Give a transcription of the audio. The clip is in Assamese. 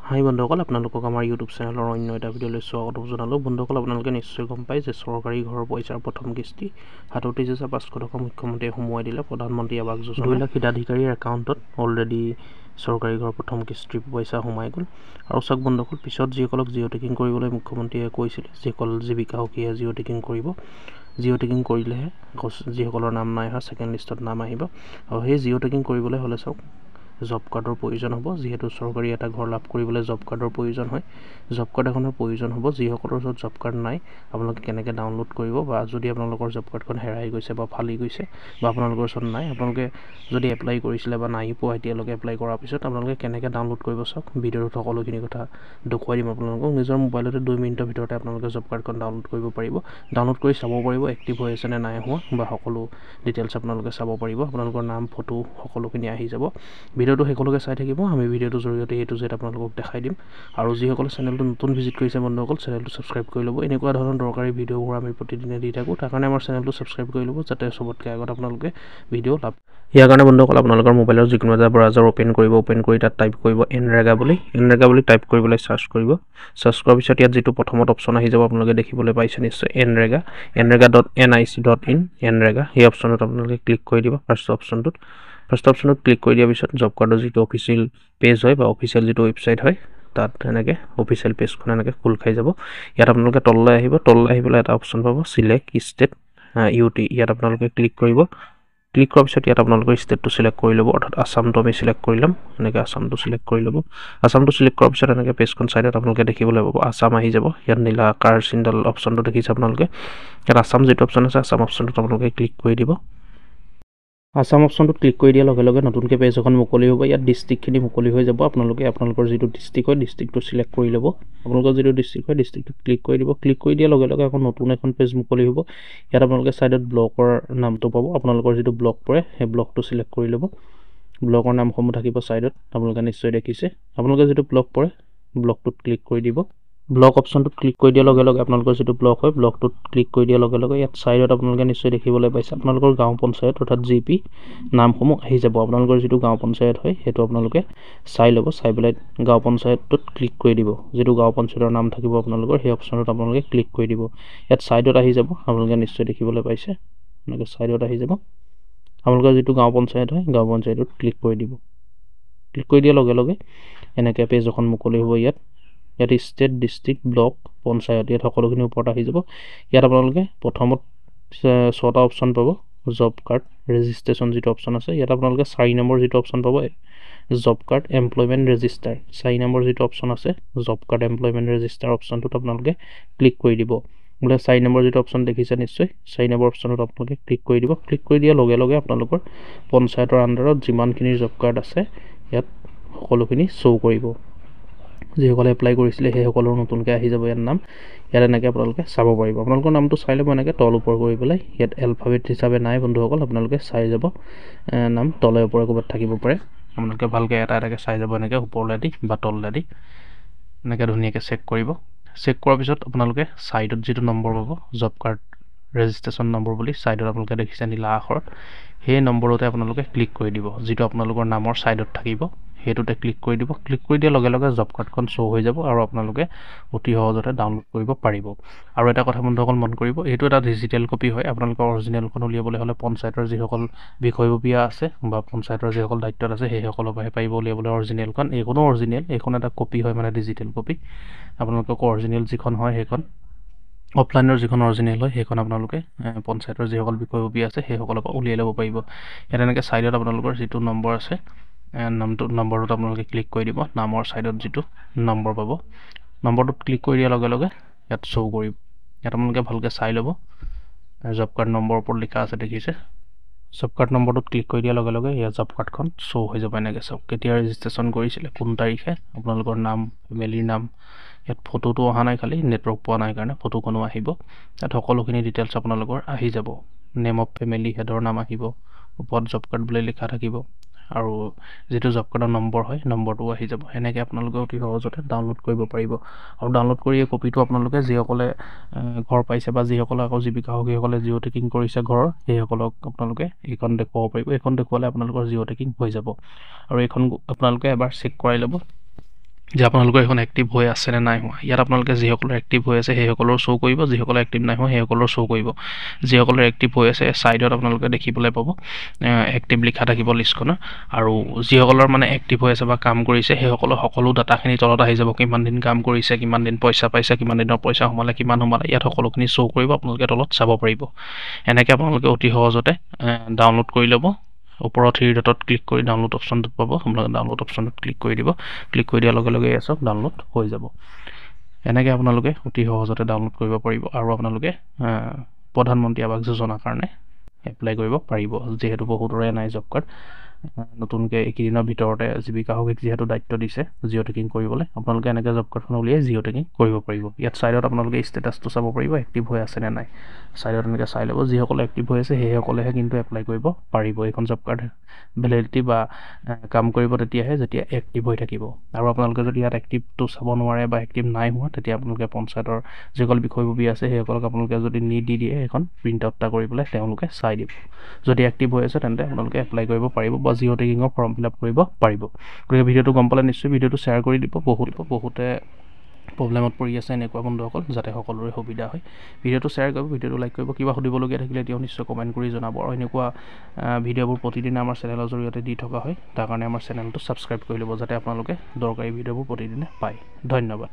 হাই বন্ধুসকল, আপোনালোকক আমাৰ ইউটিউব চেনেলৰ অন্য এটা ভিডিঅ'লৈ স্বাগতম জনালোঁ। বন্ধুসকল, আপোনালোকে নিশ্চয় গম পায় যে চৰকাৰী ঘৰৰ পইচাৰ প্ৰথম কিস্তি ৩৭,৫০০ টকা মুখ্যমন্ত্ৰীয়ে সোমোৱাই দিলে। প্ৰধানমন্ত্ৰী আৱাস যোজনা 2 লাখ হিতাধিকাৰীৰ একাউণ্টত অলৰেডি চৰকাৰী ঘৰৰ প্ৰথম কিস্তিৰ পইচা সোমাই গ'ল। আৰু চাওক বন্ধুসকল, পিছত যিসকলক জিঅ' টেকিং কৰিবলৈ মুখ্যমন্ত্ৰীয়ে কৈছিলে, যিসকল জীৱিকাসখীয়ে জিঅ' টেকিং কৰিব, জিঅ' টেকিং কৰিলেহে যিসকলৰ নাম নাই অহা ছেকেণ্ড লিষ্টত নাম আহিব। আৰু সেই জিঅ' টেকিং কৰিবলৈ হ'লে চাওক, জব কাৰ্ডৰ প্ৰয়োজন হ'ব। যিহেতু চৰকাৰী এটা ঘৰ লাভ কৰিবলৈ জব কাৰ্ডৰ প্ৰয়োজন হয়, জব কাৰ্ড এখনৰ প্ৰয়োজন হ'ব। যিসকলৰ ওচৰত জব কাৰ্ড নাই, আপোনালোকে কেনেকৈ ডাউনলোড কৰিব, বা যদি আপোনালোকৰ জব কাৰ্ডখন হেৰাই গৈছে বা ফালি গৈছে বা আপোনালোকৰ ওচৰত নাই, আপোনালোকে যদি এপ্লাই কৰিছিলে বা নাই পোৱা এতিয়ালৈকে এপ্লাই কৰাৰ পিছত আপোনালোকে কেনেকৈ ডাউনলোড কৰিব চাওক। ভিডিঅ'টোত সকলোখিনি কথা দেখুৱাই দিম আপোনালোকক। নিজৰ মোবাইলতে 2 মিনিটৰ ভিতৰতে আপোনালোকে জব কাৰ্ডখন ডাউনলোড কৰিব পাৰিব। ডাউনলোড কৰি চাব পাৰিব এক্টিভ হৈ আছে নে নাই হোৱা, বা সকলো ডিটেইলছ আপোনালোকে চাব পাৰিব। আপোনালোকৰ নাম, ফটো সকলোখিনি আহি যাব। ভিডিঅ'টো শেষলৈকে চাই থাকিব। আমি ভিডিঅ'টোৰ জৰিয়তে A to Z আপোনালোকক দেখাই দিম। আৰু যিসকলে চেনেলটো নতুন ভিজিট কৰিছে বন্ধুসকল, চেনেলটো ছাবস্ক্ৰাইব কৰি ল'ব। এনেকুৱা ধৰণৰ দৰকাৰী ভিডিঅ'বোৰ আমি প্ৰতিদিনে দি থাকোঁ। তাৰ কাৰণে আমাৰ চেনেলটো ছাবস্ক্ৰাইব কৰি ল'ব, যাতে চবতকৈ আগত আপোনালোকে ভিডিঅ' লাভ। ইয়াৰ কাৰণে বন্ধুসকল, আপোনালোকৰ মোবাইলৰ যিকোনো এটা ব্ৰাউজাৰ অ'পেন কৰিব। অ'পেন কৰি তাত টাইপ কৰিব এনৰেগা বুলি টাইপ কৰিবলৈ চাৰ্চ কৰিব। চাৰ্চ কৰাৰ পিছত ইয়াত যিটো প্ৰথমত অপশ্যন আহি যাব আপোনালোকে দেখিবলৈ পাইছে নিশ্চয়, enrega.nic.in এনৰেগা। সেই অপশ্যনত আপোনালোকে ক্লিক কৰি দিব। ফাৰ্ষ্ট অপশ্যনটোত ক্লিক কৰি দিয়াৰ পিছত জব কাৰ্ডৰ যিটো অফিচিয়েল পেজ হয় বা অফিচিয়েল যিটো ৱেবছাইট হয়, তাত এনেকৈ অফিচিয়েল পেজখন এনেকৈ খোল খাই যাব। ইয়াত আপোনালোকে তললৈ আহিব। তললৈ আহি পেলাই এটা অপশ্যন পাব চিলেক্ট ষ্টেট UT। ইয়াত আপোনালোকে ক্লিক কৰিব। ক্লিক কৰাৰ পিছত ইয়াত আপোনালোকৰ ষ্টেটটো চিলেক্ট কৰি ল'ব, অৰ্থাৎ আছামটো আমি চিলেক্ট কৰি ল'ম। এনেকৈ আছামটো চিলেক্ট কৰি ল'ব। আছামটো চিলেক্ট কৰাৰ পিছত এনেকৈ পেজখন চাইডত আপোনালোকে দেখিবলৈ পাব আছাম আহি যাব। ইয়াত নীলা আকাৰ চিনডাল অপশ্যনটো দেখিছে আপোনালোকে। ইয়াত আছাম যিটো অপশ্যন আছে, আছাম অপশ্যনটোত আপোনালোকে ক্লিক কৰি দিব। আছাম অপশ্যনটোত ক্লিক কৰি দিয়াৰ লগে লগে নতুনকৈ পেজ এখন মুকলি হ'ব। ইয়াত ডিষ্ট্ৰিক্টখিনি মুকলি হৈ যাব। আপোনালোকে আপোনালোকৰ যিটো ডিষ্ট্ৰিক্ট হয়, ডিষ্ট্ৰিক্টটো চিলেক্ট কৰি ল'ব। আপোনালোকৰ যিটো ডিষ্ট্ৰিক্ট হয়, ডিষ্ট্ৰিক্টটোত ক্লিক কৰি দিব। ক্লিক কৰি দিয়াৰ লগে লগে আকৌ নতুন এখন পেজ মুকলি হ'ব। ইয়াত আপোনালোকে ছাইডত ব্লকৰ নামটো পাব। আপোনালোকৰ যিটো ব্লক পৰে, সেই ব্লকটো চিলেক্ট কৰি ল'ব। ব্লকৰ নামসমূহ থাকিব ছাইডত, আপোনালোকে নিশ্চয় দেখিছে। আপোনালোকে যিটো ব্লক পৰে, ব্লকটোত ক্লিক কৰি দিব। ব্লক অপশ্যনটোত ক্লিক কৰি দিয়াৰ লগে লগে আপোনালোকৰ যিটো ব্লক হয়, ব্লকটোত ক্লিক কৰি দিয়াৰ লগে লগে ইয়াত ছাইডত আপোনালোকে নিশ্চয় দেখিবলৈ পাইছে আপোনালোকৰ গাঁও পঞ্চায়ত অৰ্থাৎ GP নামসমূহ আহি যাব। আপোনালোকৰ যিটো গাঁও পঞ্চায়ত হয়, সেইটো আপোনালোকে চাই ল'ব। চাই পেলাই গাঁও পঞ্চায়তটোত ক্লিক কৰি দিব। যিটো গাঁও পঞ্চায়তৰ নাম থাকিব আপোনালোকৰ, সেই অপশ্যনত আপোনালোকে ক্লিক কৰি দিব। ইয়াত ছাইডত আহি যাব, আপোনালোকে নিশ্চয় দেখিবলৈ পাইছে। এনেকৈ ছাইডত আহি যাব। আপোনালোকৰ যিটো গাঁও পঞ্চায়ত হয়, গাঁও পঞ্চায়তত ক্লিক কৰি দিব। ক্লিক কৰি দিয়াৰ লগে লগে এনেকৈ পেজ এখন মুকলি হ'ব। ইয়াত ষ্টেট, ডিষ্ট্ৰিক্ট, ব্লক, পঞ্চায়ত, ইয়াত সকলোখিনি ওপৰত আহি যাব। ইয়াত আপোনালোকে প্ৰথমত 6টা অপশ্যন পাব। জব কাৰ্ড ৰেজিষ্ট্ৰেশ্যন যিটো অপশ্যন আছে, ইয়াত আপোনালোকে 4 নম্বৰ যিটো অপশ্যন পাব, job card employment register. 4 number যিটো অপশ্যন আছে, জব কাৰ্ড এমপ্লয়মেণ্ট ৰেজিষ্টাৰ অপশ্যনটোত আপোনালোকে ক্লিক কৰি দিব। বোলে 4 নম্বৰ যিটো অপশ্যন দেখিছে নিশ্চয়, 4 নম্বৰ অপশ্যনত আপোনালোকে ক্লিক কৰি দিব। ক্লিক কৰি দিয়াৰ লগে লগে আপোনালোকৰ পঞ্চায়তৰ আণ্ডাৰত যিমানখিনি জব কাৰ্ড আছে, ইয়াত সকলোখিনি শ্ব' কৰিব। যিসকলে এপ্লাই কৰিছিলে সেইসকলৰ নতুনকৈ আহি যাব ইয়াত নাম। ইয়াত এনেকৈ আপোনালোকে চাব পাৰিব। আপোনালোকৰ নামটো চাই ল'ব এনেকৈ তল ওপৰ কৰি পেলাই। ইয়াত এলফাবেট হিচাপে নাই বন্ধুসকল, আপোনালোকে চাই যাব। নাম তলে ওপৰে ক'ৰবাত থাকিব পাৰে। আপোনালোকে ভালকৈ এটা এটাকৈ চাই যাব, এনেকৈ ওপৰলৈ দি বা তললৈ দি এনেকৈ ধুনীয়াকৈ চেক কৰিব। চেক কৰাৰ পিছত আপোনালোকে ছাইডত যিটো নম্বৰ পাব, জব কাৰ্ড ৰেজিষ্ট্ৰেশ্যন নম্বৰ বুলি ছাইডত আপোনালোকে দেখিছে নীলা আখৰত, সেই নম্বৰতে আপোনালোকে ক্লিক কৰি দিব। যিটো আপোনালোকৰ নামৰ ছাইডত থাকিব, সেইটোতে ক্লিক কৰি দিব। ক্লিক কৰি দিয়াৰ লগে লগে জব কাৰ্ডখন শ্ব' হৈ যাব আৰু আপোনালোকে অতি সহজতে ডাউনলোড কৰিব পাৰিব। আৰু এটা কথা বন্ধুসকল মন কৰিব, এইটো এটা ডিজিটেল কপি হয়। আপোনালোকৰ অৰিজিনেলখন উলিয়াবলৈ হ'লে পঞ্চায়তৰ যিসকল বিষয়ববীয়া আছে বা পঞ্চায়তৰ যিসকল দায়িত্বত আছে, সেইসকলৰ পৰাহে পাৰিব উলিয়াবলৈ অৰিজিনেলখন। এইখনো অৰিজিনেল, এইখন এটা কপি হয়, মানে ডিজিটেল কপি। আপোনালোকক অৰিজিনেল যিখন হয়, সেইখন অফলাইনৰ যিখন অৰিজিনেল হয়, সেইখন আপোনালোকে পঞ্চায়তৰ যিসকল বিষয়ববীয়া আছে সেইসকলৰ পৰা উলিয়াই ল'ব পাৰিব। ইয়াত এনেকৈ ছাইডত আপোনালোকৰ যিটো নম্বৰ আছে, নম্বৰটোত আপোনালোকে ক্লিক কৰি দিব। নামৰ ছাইডত যিটো নম্বৰ পাব, নম্বৰটোত ক্লিক কৰি দিয়াৰ লগে লগে ইয়াত শ্ব' কৰিব। ইয়াত আপোনালোকে ভালকৈ চাই ল'ব। জব কাৰ্ড নম্বৰৰ ওপৰত লিখা আছে দেখিছে। জব কাৰ্ড নম্বৰটোত ক্লিক কৰি দিয়াৰ লগে লগে ইয়াত জব কাৰ্ডখন শ্ব' হৈ যাব। এনেকৈ চাওক, কেতিয়া ৰেজিষ্ট্ৰেশ্যন কৰিছিলে, কোন তাৰিখে, আপোনালোকৰ নাম, ফেমিলিৰ নাম। ইয়াত ফটোটো অহা নাই, খালি নেটৱৰ্ক পোৱা নাই কাৰণে ফটোখনো আহিব। ইয়াত সকলোখিনি ডিটেইলছ আপোনালোকৰ আহি যাব। নেম অফ ফেমিলি, হেডৰ নাম আহিব, ওপৰত জব কাৰ্ড বুলি লিখা থাকিব, আৰু যিটো জব কাৰ্ডৰ নম্বৰ হয়, নম্বৰটোও আহি যাব। এনেকৈ আপোনালোকে অতি সহজতে ডাউনলোড কৰিব পাৰিব। আৰু ডাউনলোড কৰি এই কপিটো আপোনালোকে যিসকলে ঘৰ পাইছে বা যিসকলে আকৌ জীৱিকাসখীসকলে জিঅ' টেকিং কৰিছে ঘৰৰ, সেইসকলক আপোনালোকে এইখন দেখুৱাব পাৰিব। এইখন দেখুৱালে আপোনালোকৰ জিঅ' টেকিং হৈ যাব। আৰু এইখন আপোনালোকে এবাৰ চেক কৰাই ল'ব। যে আপোনালোকৰ এখন এক্টিভ হৈ আছে নে নাই হোৱা। ইয়াত আপোনালোকে যিসকলৰ এক্টিভ হৈ আছে সেইসকলৰ শ্ব' কৰিব, যিসকলৰ এক্টিভ নাই হোৱা সেইসকলৰ শ্ব' কৰিব। যিসকলৰ এক্টিভ হৈ আছে ছাইডত আপোনালোকে দেখিবলৈ পাব এক্টিভ লিখা থাকিব লিষ্টখনৰ, আৰু যিসকলৰ মানে এক্টিভ হৈ আছে বা কাম কৰিছে সেইসকলৰ সকলো ডাটাখিনি তলত আহি যাব। কিমান দিন কাম কৰিছে, কিমান দিন পইচা পাইছে, কিমান দিনৰ পইচা সোমালে, কিমান সোমালে, ইয়াত সকলোখিনি শ্ব' কৰিব, আপোনালোকে তলত চাব পাৰিব। এনেকৈ আপোনালোকে অতি সহজতে ডাউনলোড কৰি ল'ব। ওপৰত থ্ৰী ডটত ক্লিক কৰি ডাউনলোড অপশ্যনটোত পাব, আপোনালোকে ডাউনলোড অপশ্যনটোত ক্লিক কৰি দিব। ক্লিক কৰি দিয়াৰ লগে লগে চব ডাউনলোড হৈ যাব। এনেকৈ আপোনালোকে অতি সহজতে ডাউনলোড কৰিব পাৰিব, আৰু আপোনালোকে প্ৰধানমন্ত্ৰী আৱাস যোজনাৰ কাৰণে এপ্লাই কৰিব পাৰিব। যিহেতু বহুতৰে নাই জব কাৰ্ড, নতুনকৈ এইকেইদিনৰ ভিতৰতে জীৱিকা সখীক যিহেতু দায়িত্ব দিছে জিঅ' টেকিং কৰিবলৈ, আপোনালোকে এনেকৈ জব কাৰ্ডখন উলিয়াই জিঅ' টেকিং কৰিব পাৰিব। ইয়াত ছাইডত আপোনালোকে ষ্টেটাছটো চাব পাৰিব, এক্টিভ হৈ আছে নে নাই। ছাইডত এনেকৈ চাই ল'ব, যিসকলে এক্টিভ হৈ আছে সেইসকলেহে কিন্তু এপ্লাই কৰিব পাৰিব। এইখন জব কাৰ্ড ভেলিডিটি বা কাম কৰিব তেতিয়াহে যেতিয়া এক্টিভ হৈ থাকিব। আৰু আপোনালোকে যদি ইয়াত এক্টিভটো চাব নোৱাৰে বা এক্টিভ নাই হোৱা, তেতিয়া আপোনালোকে পঞ্চায়তৰ যিসকল বিষয়ববী আছে সেইসকলক আপোনালোকে যদি দি দিয়ে সেইখন প্ৰিণ্ট আউট এটা কৰি পেলাই তেওঁলোকে চাই দিব। যদি এক্টিভ হৈ আছে তেন্তে আপোনালোকে এপ্লাই কৰিব পাৰিব বা জিঅ' টেকিঙৰ ফৰ্ম ফিল আপ কৰিব পাৰিব। গতিকে ভিডিঅ'টো গম পালে নিশ্চয় ভিডিঅ'টো শ্বেয়াৰ কৰি দিব। বহুতে প্ৰব্লেমত পৰি আছে এনেকুৱা বন্ধুসকল, যাতে সকলোৰে সুবিধা হয়। ভিডিঅ'টো শ্বেয়াৰ কৰিব, ভিডিঅ'টো লাইক কৰিব। কিবা সুধিবলগীয়া থাকিলে এতিয়াও নিশ্চয় কমেণ্ট কৰি জনাব। আৰু এনেকুৱা ভিডিঅ'বোৰ প্ৰতিদিনে আমাৰ চেনেলৰ জৰিয়তে দি থকা হয়, তাৰ কাৰণে আমাৰ চেনেলটো ছাবস্ক্ৰাইব কৰি ল'ব, যাতে আপোনালোকে দৰকাৰী ভিডিঅ'বোৰ প্ৰতিদিনে পায়। ধন্যবাদ।